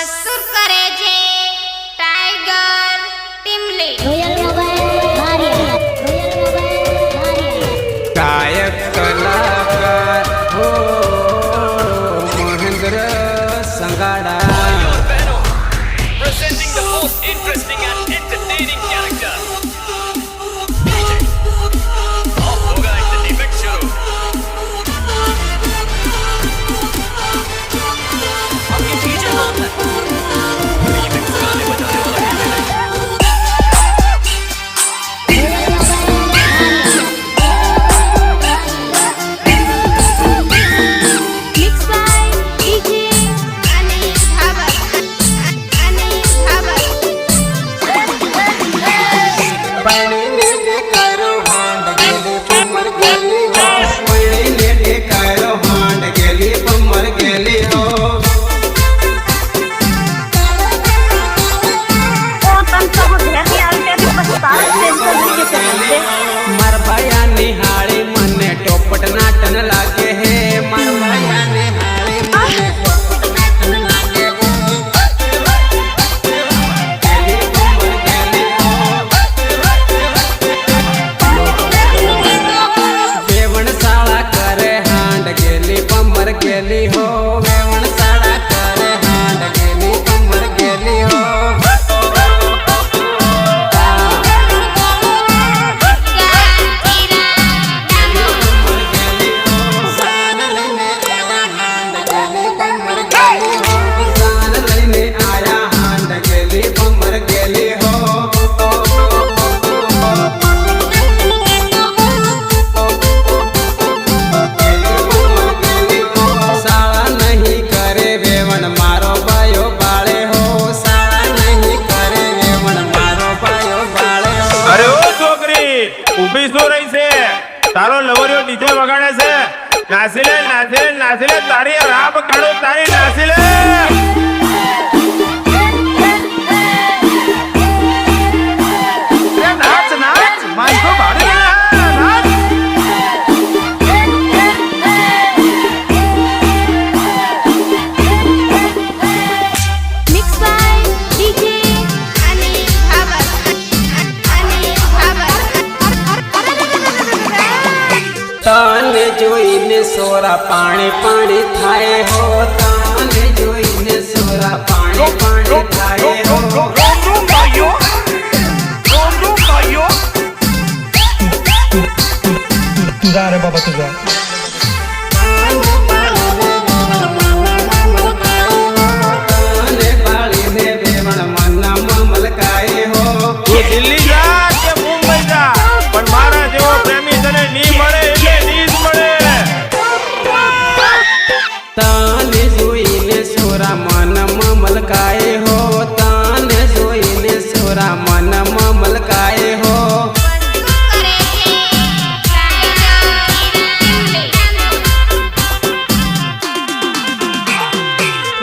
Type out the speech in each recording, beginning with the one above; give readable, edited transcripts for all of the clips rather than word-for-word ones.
મસૂર કરે છે ટાઈગર ટીમલી રોયલ મોબાઈલ મારિયા રોયલ મોબાઈલ મારિયા ગાયક કલાકાર હો Mahendra Sangada presenting the most interesting and entertaining character. आप लोग आए थे डिबेट शुरू. आपके डीजे कौन है? रीमिक्स गाने बजाने वाला है. Mix by DJ Anil Bhabhar Anil Bhabhar પૈણે કરો હાંડ ગેલી પમર ગેલી હો પૈણે કરો હાંડ ગેલી પમર ગેલી હો માર ભાયા નિહાળી મને ટોપટ નાટન લાગે હે માર ભાયા નિહાળી મને ટોપટ નાટન લાગે હે ગેલી પમર ગેલી હો વેવણ શાળા કરે હાંડ ગેલી પમર ગેલી હો વેવણ શાળા કરે હાંડ ગેલી પમર ગેલી હો જાન લઈને આયા હાંડ ગેલી પમર ગેલી હો શાળા નહીં કરે વેવણ મારો ભાયો બાળે હો શાળા નહીં કરે વેવણ મારો ભાયો બાળે હો અરે ઓ છોકરી ઊભી શું રહી છે તારો લવરિયો ડીજે વગાડે છે નાસી લે નાસી લે નાસી લે તારી રાબ કાઢો તારી નાસી લે એ નાચ નાચ માઈકો ભાડે નાચ mix by DJ Anil Bhabhar Anil Bhabhar તને જોઈને સોરા પાણી પાણી થાય હો તને જોઈને સોરા પાણી પાણી થાય હો तुझा रे बाबा तुझा તને બાળીને વેવણ મનમાં મલકાય હો તું દિલ્હી જા કે મુંબઈ જા પણ મારા જેવો પ્રેમી તને ની મળે એટલે ની જ મળે તને જોઈને સોરા મનમાં મલકાય હો તને જોઈને સોરા મનમાં મલકાય હો કરે છે ટાઈગર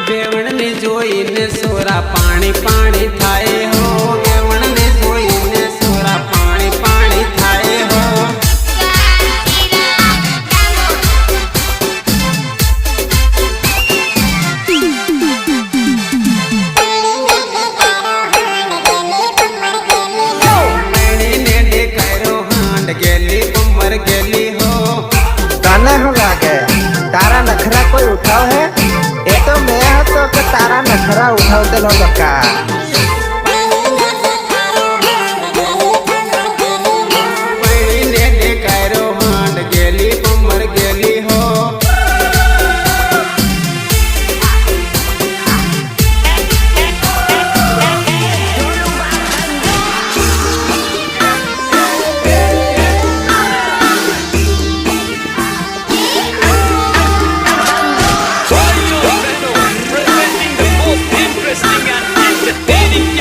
વેવણને જોઈને સોરા પાણી પાણી થાય હો વેવણને જોઈને સોરા પાણી પાણી થાય હો મેણીને દેખાયો હાંડ ગેલી પમર ગેલી હો तने हो लागे तारा नखरा कोई उठाव है ये तो मैं तो कि तारा नखरा उठावते लो लका મેણીને દેખાયો હાંડ ગેલી પમર ગેલી હો Presenting the most interesting and entertaining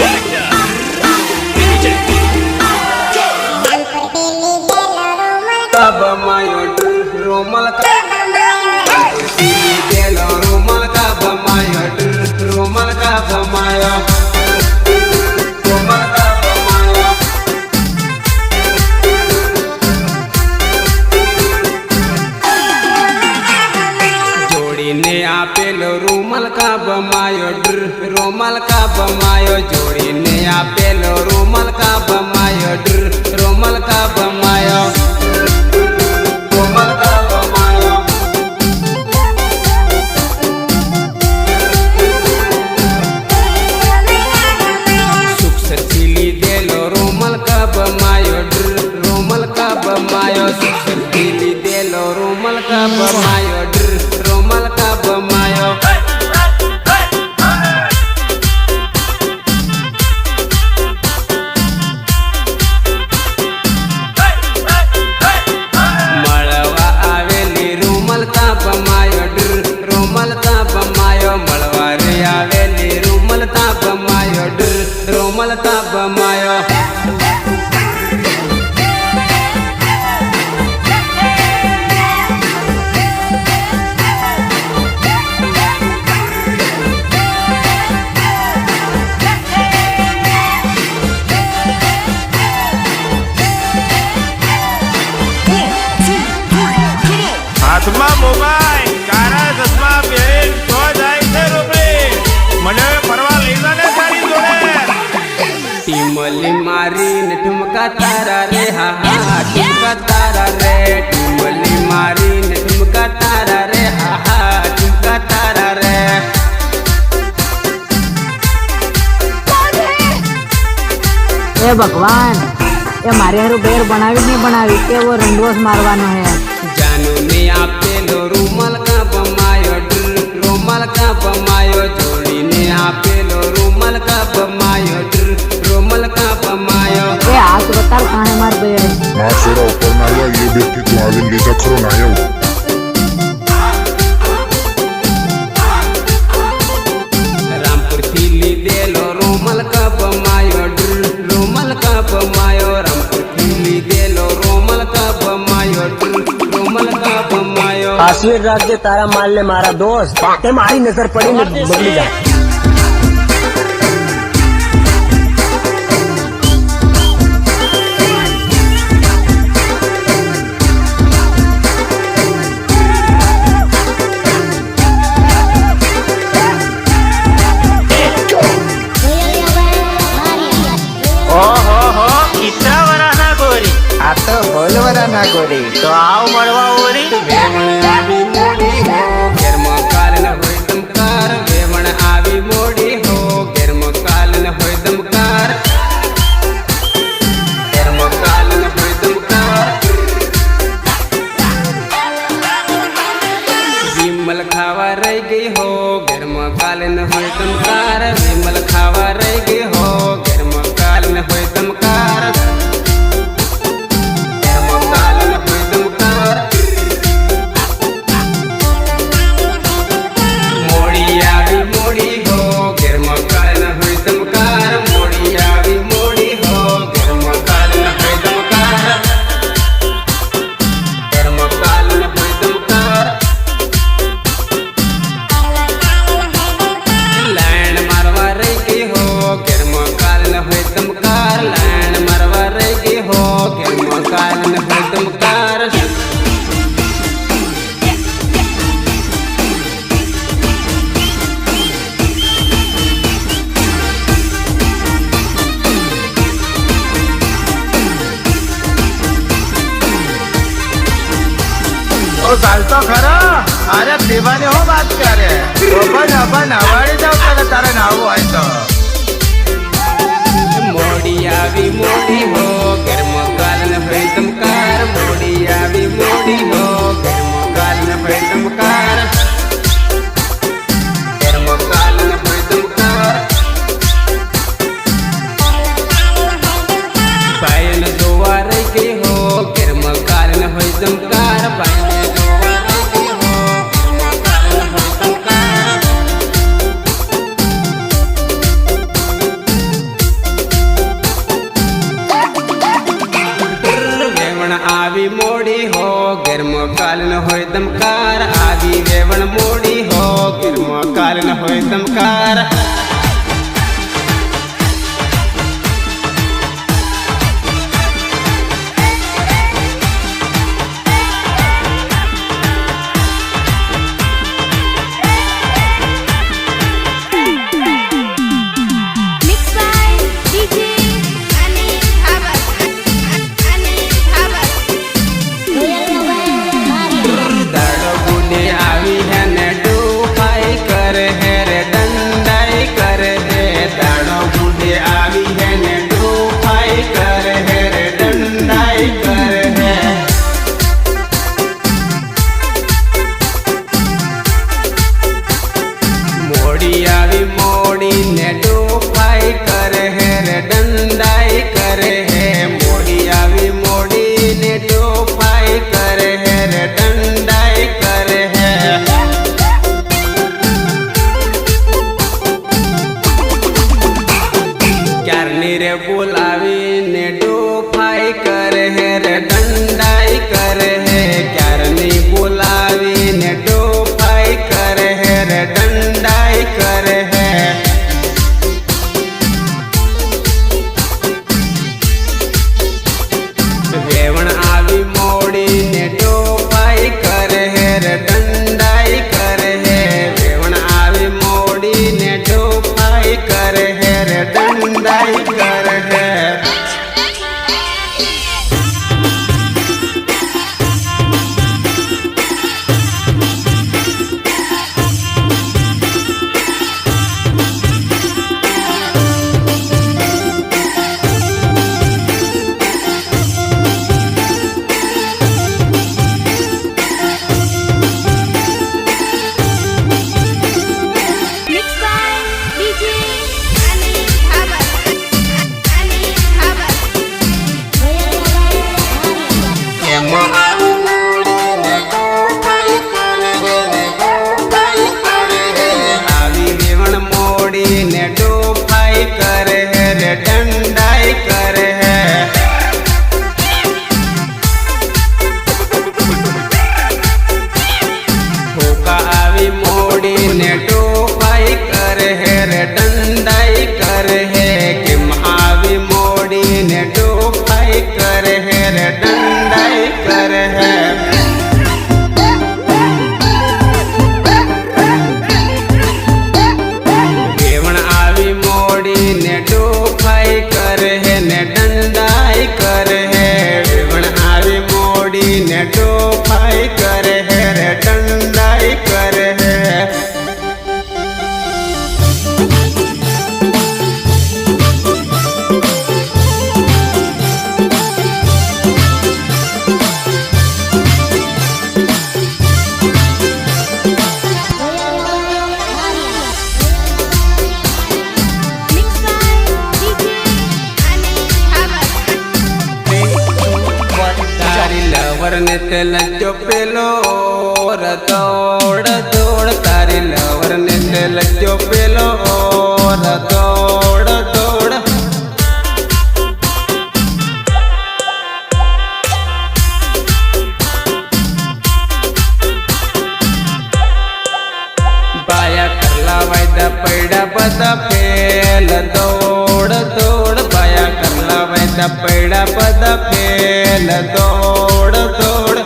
રૂમલ કા બમાયો રોમલ કા બમાયો જોડીને આપેલો રૂમલ કા બમાયો રોમલ કા બમાયો રોમલ કા બમાયો સુખ સથી લીધેલો રૂમલ કા બમાયો રોમલ કા બમાયો સુખ સથી લીધેલો રૂમલ કા બમાયો રોમલ કા બમાયો મળવા આવેલી રૂમલ કા બમાયો રોમલ કા બમાયો મળવા રે આવેલી રૂમલ કા બમાયો રોમલ કા બમાયો હાથમાં મોબાઈલ કારા ચશ્મા પહેરીને તો જાય છે રૂપડી મને હવે ફરવા લઈ જા ને તારી જોડે ટીમલી મારીને ઠુમકા તારા રે હા હા ઠુમકા તારા રે ટીમલી મારીને ઠુમકા તારા રે હા હા ઠુમકા તારા રે એ ભગવાન એ મારે હારું બેર બનાવી નહીં બનાવી કેવો રંડોસ મારવાનો હે જાનુ ને આપેલો રૂમલ કા બમાયો રોમલ કા બમાયો જોડીને આપેલો રૂમલ કા બમાયો રોમલ કા બમાયો એ હાથ બતાવ કાણે માર બેર ના છોરા ઉપર ના આવ્યા એ બેઠી તું આવીને લીધા ખરો ના આવ્યો રામપુર થી લીધેલો રૂમલ કા બમાયો રોમલ કા બમાયો રામપુર થી લીધેલો રોમલ કા બમાયો રોમલ કા બમાયો આશીર્વાદ રાખજે તારા માલ ને મારા દોસ્ત તે મારી નજર પડીને બગડી જાય ઓહો હો કિतना વરાના ગોરી આ તો હોલવરા ના ગોરી તો આવ મળવા ઓરી વેવણ આવી મોડી હો ઘેરમાં કાલ ન હોય દમકાર વેવણ આવી મોડી હો ઘેરમાં કાલ ન હોય દમકાર ઘેરમાં કાલ ન હોય દમકાર વિમલ ખાવા રહી ગઈ હો ઘેરમાં કાલ ન હોય દમકાર વિમલ ખાવા રહી ગઈ હો ઘેરમાં કાલ ન હોય દમકાર ઘેરમાં કાલ ન હોય દમકાર મોડી આવી મોડી હો ઘેરમાં કાલ ન હોય દમકાર મોડી આવી મોડી હો ઘેરમાં કાલ ન હોય દમકાર ઘેરમાં કાલ ન હોય દમકાર લાઈન મારવા રહી ગઈ હો ઘેરમાં કાલ ન હોય દમકાર લાઈન મારવા રહી ગઈ હો ઘેરમાં કાલ ન હોય દમકાર ઓ ચાલતો ખરો અરે પીવાની હો વાત કરે અબન હવાડી જાવ તને તારે નાવું હોય તો મોડી આવી મોડી હો ઘરમાં કાલ ન હોય દમકાર મોડી આવી મોડી હો ઘરમાં કાલ ન હોય દમકાર ઘરમાં કાલ ન હોય દમકાર ભાઈને જોવા રહી ગઈ હો ઘરમાં કાલ ન હોય દમકાર ભાઈને જોવા રહી ગઈ હો ઘરમાં કાલ ન હોય દમકાર વેવણ આવી મોડી હો ઘેરમાં કાલ ન હોય દમકાર આવી વેવણ મોડી હો ઘેરમાં કાલ ન હોય દમકાર બોલાવીને ડોફાઈ કરે હે રે દંડાઈ કરે હે ક્યારની બોલાવીને ડોફાઈ કરે હે રે દંડાઈ કરે હે વેવણ આવી મોડીને ડોફાઈ કરે હે રે દંડાઈ કરે હે વેવણ આવી મોડીને ડોફાઈ કરે હે રે દંડાઈ કરે હે Mixed by DJ Anil Bhavat. Anil Bhavat. એમાં આવી મોડીને ડોફાઈ કરે હે રે દંડાઈ કરે હે આવી વેવણ મોડીને ડોફાઈ કરે હે રે દંડાઈ કરે હે ભૂકા આવી મોડીને ડોફાઈ કરે હે રે દંડાઈ કરે હે કેમ આવી મોડીને ડોફાઈ કરે હે રે દંડાઈ કરે હે વેવણ આવી મોડીને ડોફાઈ કરે હે ને દંડાઈ કરે હે વેવણ આવી મોડીને ડોફાઈ કરે હે રે દંડાઈ કરે હે Mixed by DJ Anil Bhavat. તારી લવરને તે લજ્જો પેલો રતોડ દોડ તારી લવરને તે લજ્જો પેલો રતોડ દોડ બાયા કરલા વાયદા પૈડા બધા ફેલ દોડ દોડ બાયા કરલા વાયદા પૈડા બધા ફેલ દોડ દોડ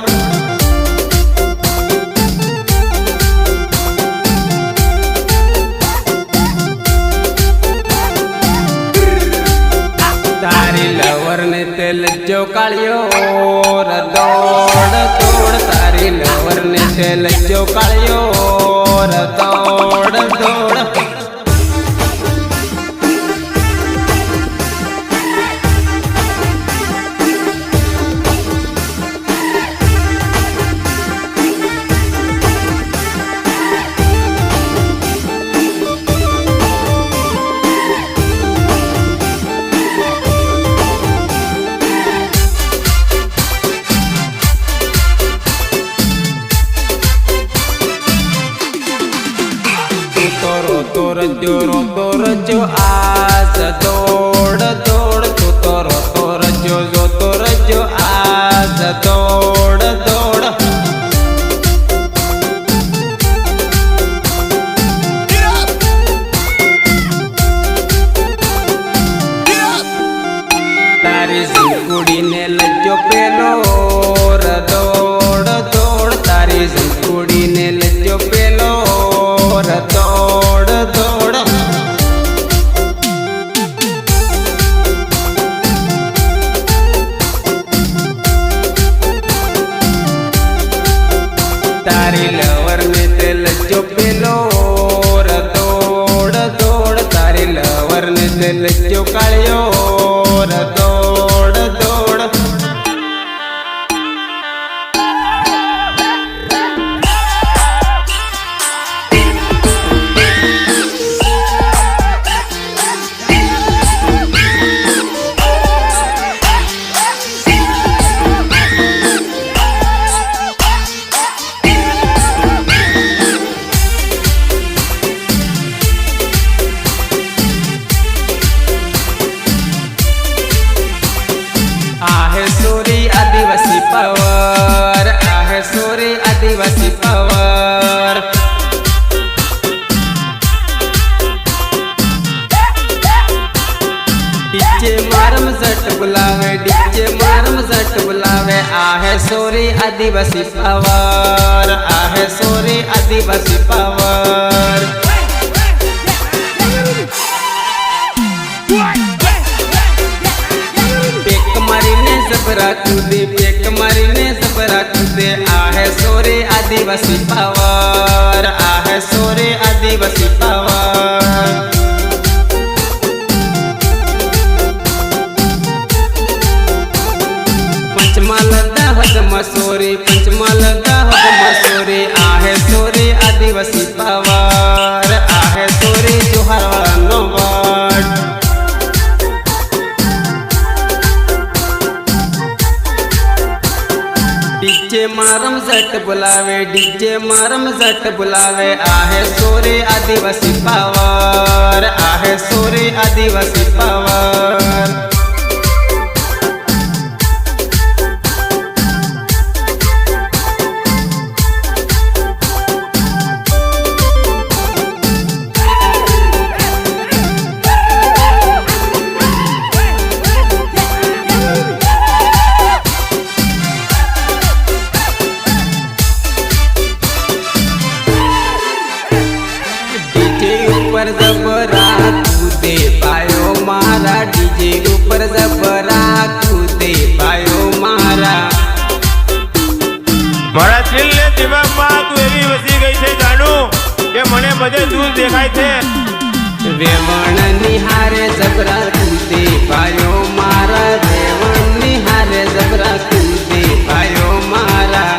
તારી લવરને તેલ જો કાળ્યો ર દોડ દોડ તારી લવરને તેલ જો કાળ્યો ર દોડ દોડ રોતો રજો આજ દોડ દોડ તું તો રોતો રજો જોતો રજો આજ દોડ દોડ તારી ઝંકુડીને લજો પેલો ર દોડ દોડ તારી ઝંકુડીને લજો પેલો ર દોડ દોડ તારી લવરને તે લજો પેલો ર દોડ દોડ તારી લવરને તે લજો કાળ્યો ર દોડ દોડ સોરે આદિવાસી પાવર, આહે સોરે આદિવાસી પાવર. પેક મારીને જબરા કૂદે, પેક મારીને જબરા કૂદે, આહે સોરે આદિવાસી પાવર, આહે સોરે આદિવાસી પાવર. પંચમહાલ દાહોદ મસોરી, પંચમહાલ દાહોદ મસોરી, આહે સોરે આદિવાસી પાવર, આહે સોરે જોહારવાળાનો વડ. ડીજે મારમ જટ બોલાવે, ડીજે મારમ જટ બોલાવે, આહે સોરે આદિવાસી પાવર, આહે સોરે આદિવાસી પાવર. ઉપર જબરા કૂદે પાયો મારા, ડીજે ઉપર જબરા કૂદે પાયો મારા. મારા દિલને દિમાગમાં તું એવી વસી ગઈ છે જાણું કે મને બધે દૂર દેખાય છે. વેવણ નિહારે જબરા કૂદે પાયો મારા, વેવણ નિહારે જબરા કૂદે પાયો મારા.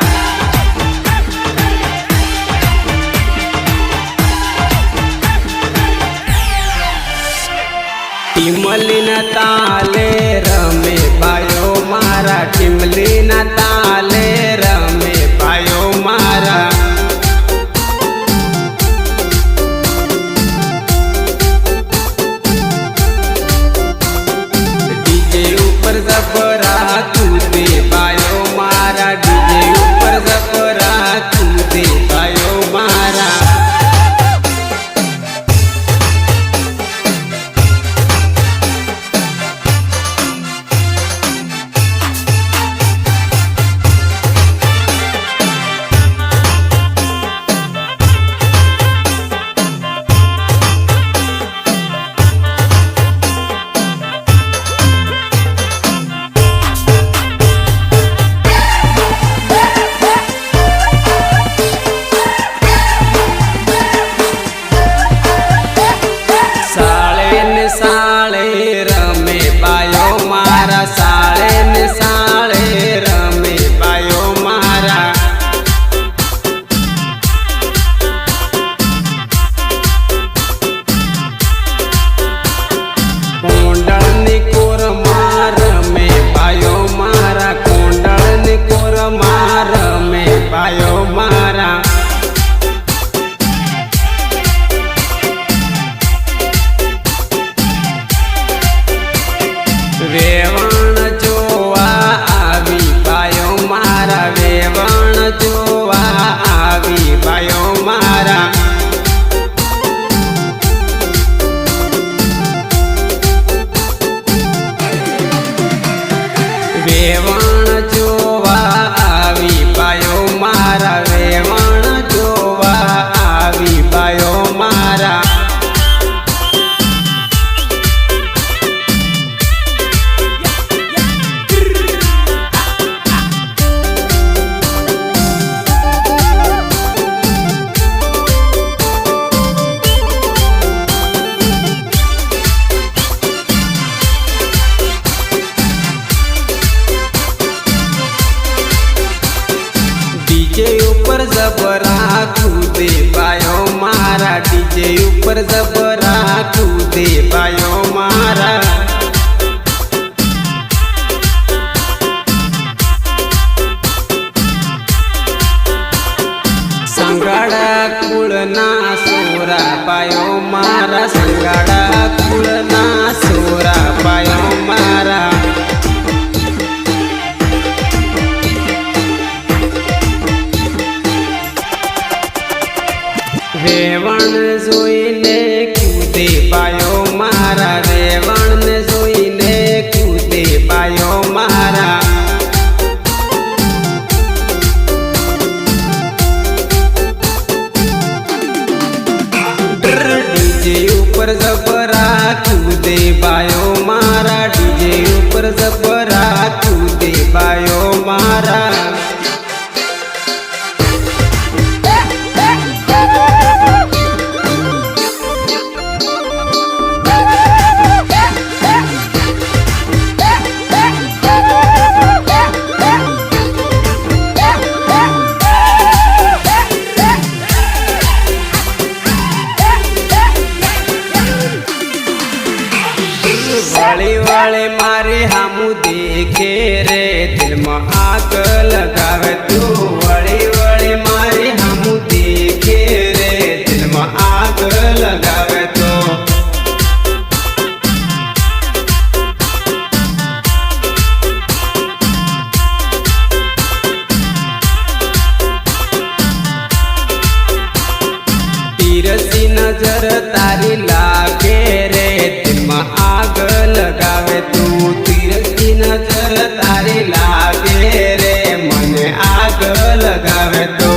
ટીમલીના તાલે રમે પાયો મારા, ટીમલીના તાલે રમે પાયો મારા. ડીજે ઉપર જબરા કૂદે પાયો મારા, ડીજે ઉપર જબરા કૂદે પાયો મારા. સાળે ને સાળે રમે પાયો મારા, સાળે ને સાળે રમે પાયો મારા. કોંડળની કોરમાં રમે પાયો મારા, કોંડળની કોરમાં રમે પાયો મારા. વેવણ જોવા આવી પાયો મારા, વેવણ જોવા આવી પાયો મારા. વેવણ જોવા આવી પાયો મારા, વેવણ જોવા આવી પાયો મારા. ડીજે ઉપર જબરા કૂદે પાયો મારા, ડીજે ઉપર જબરા કૂદે પાયો મારા. સંગાડા કુળના સોરા પાયો મારા, સંગાડા કુળના સોરા પાયો મારા. વેવણ જોઈને કૂદે પાયો મારા, વેવણને જોઈને કૂદે પાયો મારા. ઉપર જબરા કૂદે બાયો મારા ડીજે ઉપર જબરા કૂદે બાયો મારા વાળી વાળી મારી હામુ દેખે રે દિલમાં આગ લગાવે તું વાળી વાળી મારી હામુ દેખે રે દિલમાં આગ લગાવે તો તીરસી નજર તારી લાગે રે દિલમાં આગ લગાવે તું તીરસી નજર તારી લાગે રે મને આગ લગાવે તો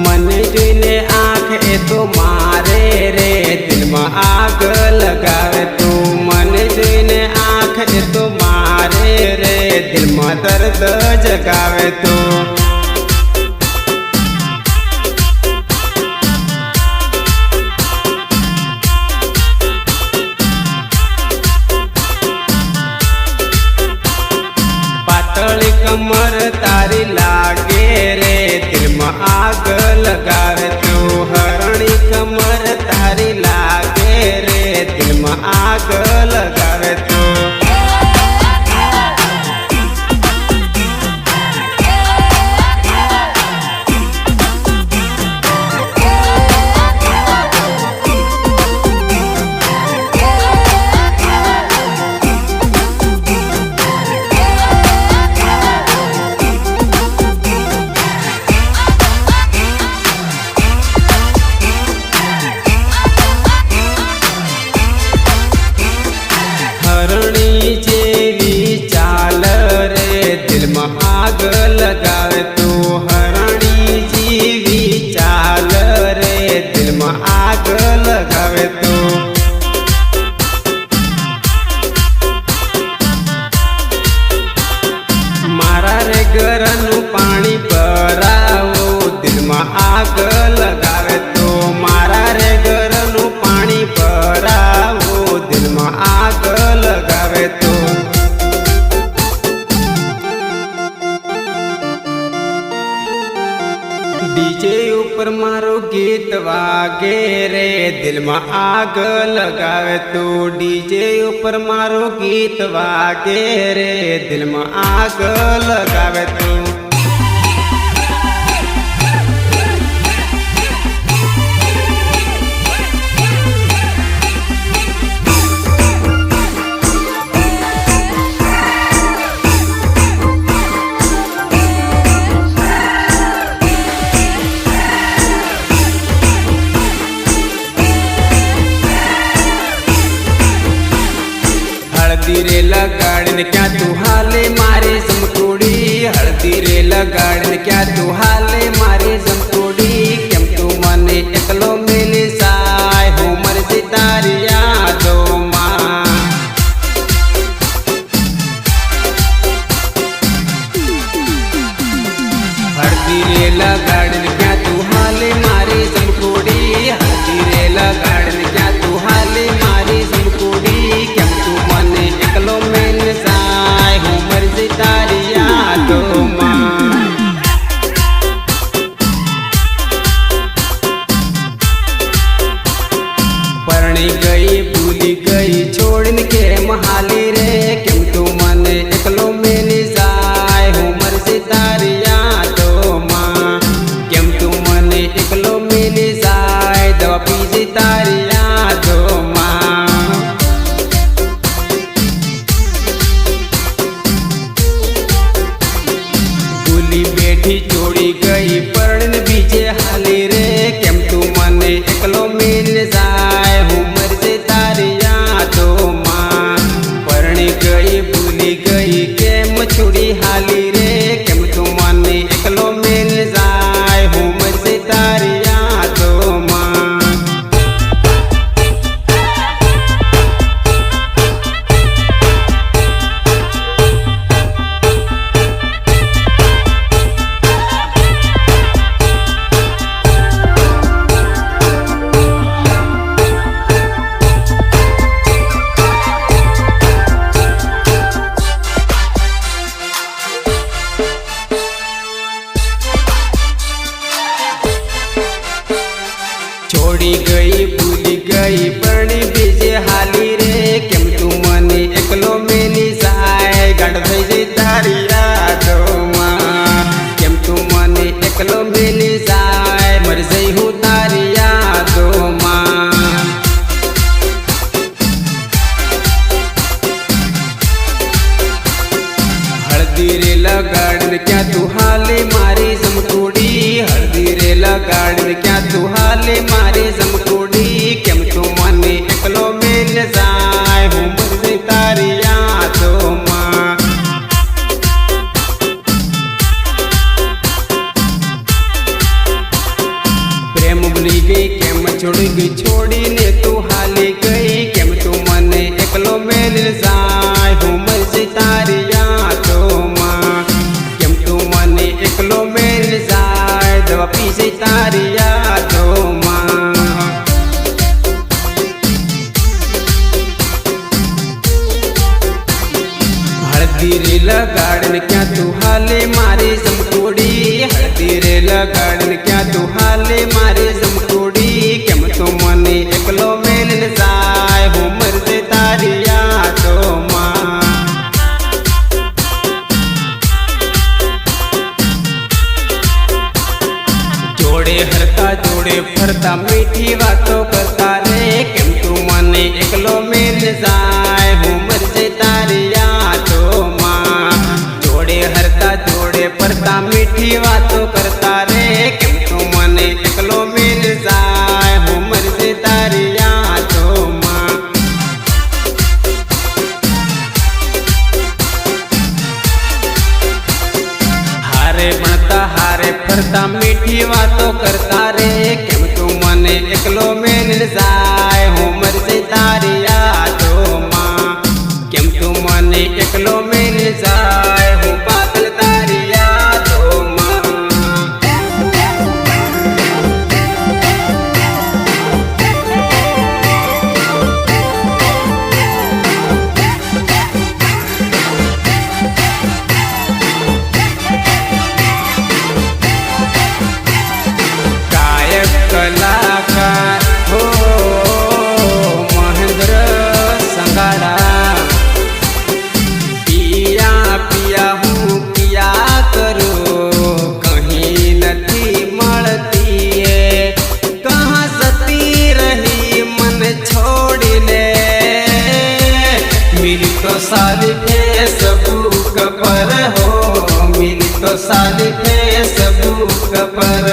મને જોઈને આંખ એ તો મારે રે દિલમાં આગ લગાવે તું મને જોઈને આંખ એ તો મારે રે દિલમાં દર્દ જગાવે તો પાતળી કમર તારી લાગે રે દિલમાં આગ લગાવે તું હરણી કમર તારી લાગે રે દિલમાં આગ લગાવે તો હરણી જેવી ચાલ રે દિલમાં આગ લગાવે તું હરણી જેવી ચાલ રે દિલમાં આગ લગાવે તો મારા રે ઘરનું પાણી ભરાવો દિલમાં આગ લગાવે તો મારા રે ઘરનું પાણી ભરાવો દિલમાં આગ લગાવે તો ડીજે ઉપર મારું ગીત વાગે રે દિલમાં આગ લગાવે તો ડીજે ઉપર મારું ગીત વાગે રે દિલમાં આગ લગાવે તો હળદી રે લગાડીને ક્યાં તું હાલે મારી સમકોડી હળદી રે લગાડીને ક્યાં તું હાલે મારી સમકોડી કેમ તું મને એકલો મેલી સાય હું મરજી તારી યાદોમાં હળદી રે લગાડીને ક્યાં તું હાલે મારી સમકોડી હળદી રે લગાડીને ક્યાં તું હાલે મારી સમકોડી કેમ તું મને એકલો મેલ સાય હું મરજી તારી યાદોમાં પરણી ગઈ ભૂલી ગઈ છોડીને કેમ હાલી રે કેમ તું મને એકલો મેલી જાય હું મરજી તારી યાદોમાં કેમ તું મને એકલો મેલી જાય દવા પીજી તારી યાદોમાં ભૂલી બેઠી છોડી ગઈ પરણીને બીજે હાલી રે કેમ તું મને એકલો મેલી જાય હું મરજી તારી યાદોમાં પરણી लगाड़ क्या तू हाले मारे जमकोड़ी हल्दी रे लगाड़ क्या तू हाले मारे जमकोड़ी केम तू मने एकलो मिल जाए हूँ मर तारी यादों मां प्रेम भूली गई केम छोड़ गई छोड़ी ने तू हाले गई केम तू मने एकलो मिल जाए हूँ मर तारी यादों मां केम तू मने एकलो मिल जाए दवा पीछे तारी यादों मां हल्दी रे लगाड़न क्या तू हाले मारे जमकोड़ी हल्दी रे लगाड़न क्या तू हाले मारे जमकोड़ी केम तो मने एकलो मिल जाए हूँ मर तारी यादों मां जोड़े हरता जोड़े फरता मीठी बातों करता रे केम तू मने एकलो मिल जाए हूँ मर तारी यादों मां जोड़े हरता जोड़े फरता मीठी बातों करता रे केम तू मने एकलो मिल जाए हूँ मर तारी यादों मां हारे बनता हारे फरता मीठी बातों करता रे केम तू मने एकलो मिल जाए हूँ मर तारी यादों मां केम तू मने एकलो मिल जाए हूँ पागल तारी यादों मां गायक कलाकार हो महेंद्र संगाड़ा पिया पिया हूँ पिया करो कहीं नहीं मलती है कहाँ सती रही मन छोड़ ले मिली तो साली फेसबुक पर हो मिली तो साली फेसबुक पर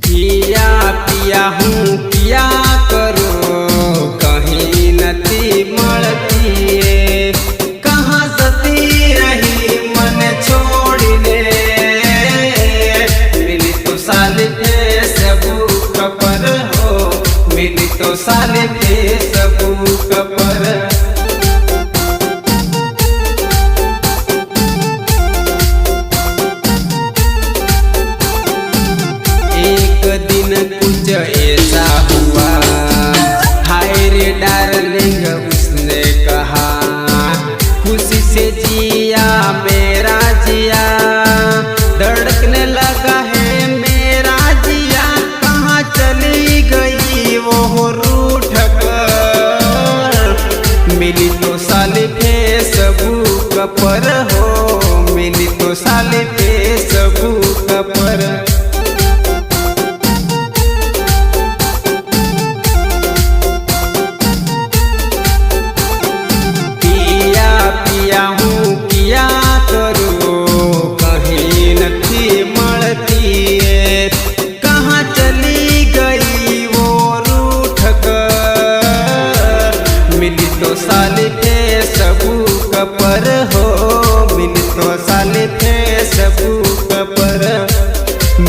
पिया पिया हूँ पिया करो कहीं नहीं मलती है कहाँ सती रही मन छोड़ ले मिली तो साली फेसबुक पर हो मिली तो साली फेसबुक पर एक दिन कुछ ऐसा हुआ हाय रे डार्लिंग उसने कहा खुशी से जिया मेरा जिया धड़कने लगा है मेरा जिया कहाँ चली गई वो रूठ कर मिली तो साली फेसबुक पर हो मिली तो साली फेसबुक पर पिया पिया हूँ पिया करो कहीं नहीं मलती है कहाँ चली गई वो रूठ कर मिली तो साली फेसबुक पर हो मिली तो साली फेसबुक पर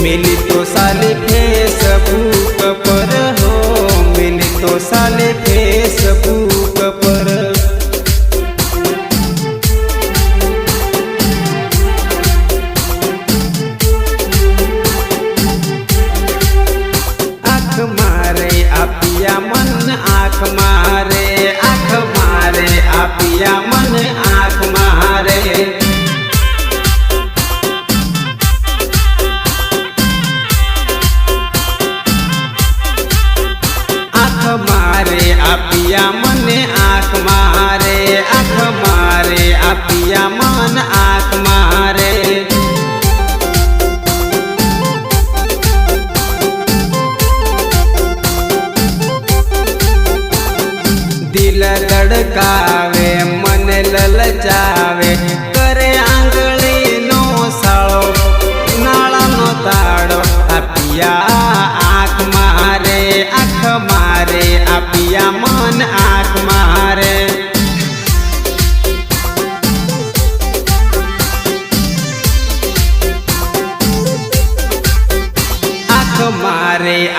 मिली तो साली फेसबुक पर हो मिली तो साली फेसबुक पर आँख मारे आपिया मन आँख मारे आपिया मन आँख मारे आँख मारे आपिया मन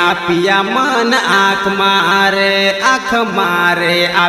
આ પિયા મન આંખ મારે આ